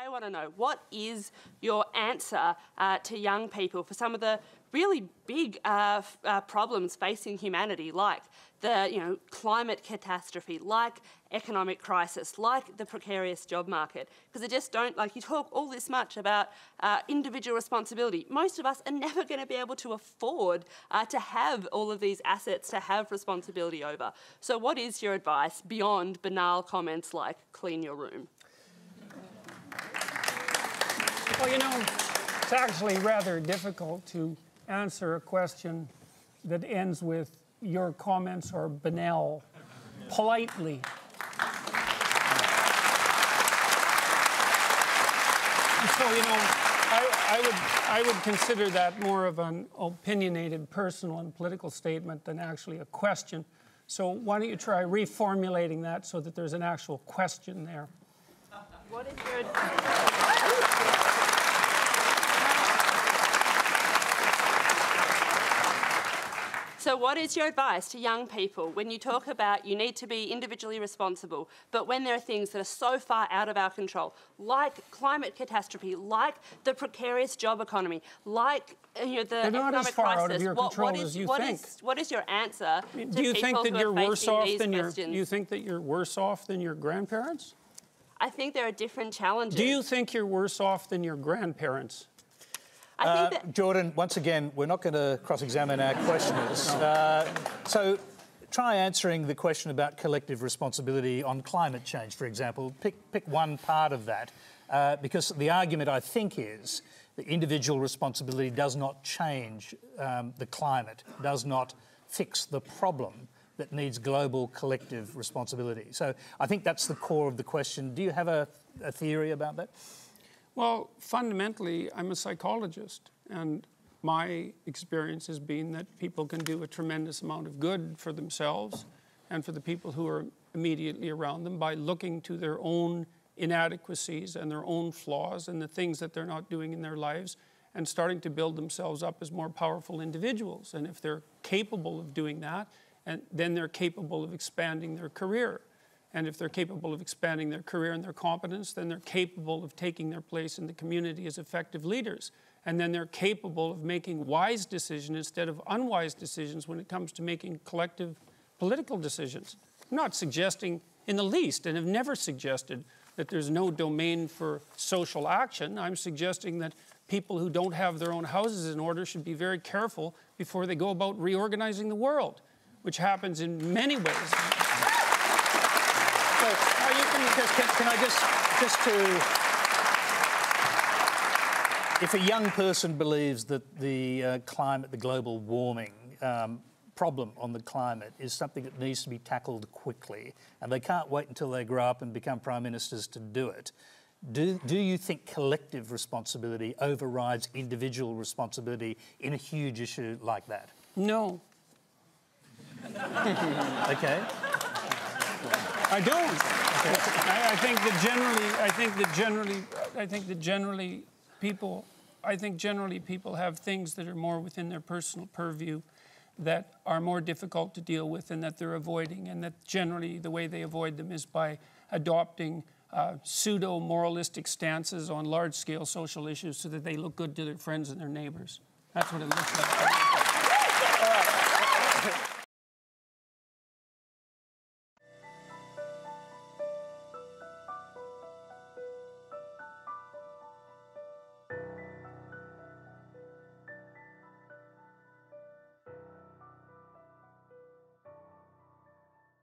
I want to know, what is your answer to young people for some of the really big problems facing humanity, like the climate catastrophe, like economic crisis, like the precarious job market? Because they just don't, like, you talk all this much about individual responsibility. Most of us are never going to be able to afford to have all of these assets to have responsibility over. So what is your advice beyond banal comments like clean your room? Well, it's actually rather difficult to answer a question that ends with your comments are banal, politely. So, I would consider that more of an opinionated personal and political statement than actually a question. So why don't you try reformulating that so that there's an actual question there? What is your... So what is your advice to young people when you talk about you need to be individually responsible, but when there are things that are so far out of our control, like climate catastrophe, like the precarious job economy, like the They're not economic as far crisis? out of your control as you think. What is your answer to Do you think people that who you're are worse facing off these than questions? you think that you're worse off than your grandparents? I think there are different challenges. Do you think you're worse off than your grandparents? I think that... Jordan, once again, we're not going to cross-examine our questioners. So try answering the question about collective responsibility on climate change, for example. Pick one part of that, because the argument, I think, is that individual responsibility does not change the climate, does not fix the problem that needs global collective responsibility. So I think that's the core of the question. Do you have a theory about that? Well, fundamentally, I'm a psychologist, and my experience has been that people can do a tremendous amount of good for themselves and for the people who are immediately around them by looking to their own inadequacies and their own flaws and the things that they're not doing in their lives and starting to build themselves up as more powerful individuals. And if they're capable of doing that, then they're capable of expanding their career. And if they're capable of expanding their career and their competence, then they're capable of taking their place in the community as effective leaders. And then they're capable of making wise decisions instead of unwise decisions when it comes to making collective political decisions. I'm not suggesting in the least, and have never suggested, that there's no domain for social action. I'm suggesting that people who don't have their own houses in order should be very careful before they go about reorganizing the world, which happens in many ways. So, can I just to... If a young person believes that the climate, the global warming problem on the climate is something that needs to be tackled quickly, and they can't wait until they grow up and become prime ministers to do it, do you think collective responsibility overrides individual responsibility in a huge issue like that? No. Okay. I don't. Okay. I think generally people have things that are more within their personal purview that are more difficult to deal with and that they're avoiding, and that generally the way they avoid them is by adopting pseudo-moralistic stances on large-scale social issues so that they look good to their friends and their neighbors. That's what it looks like.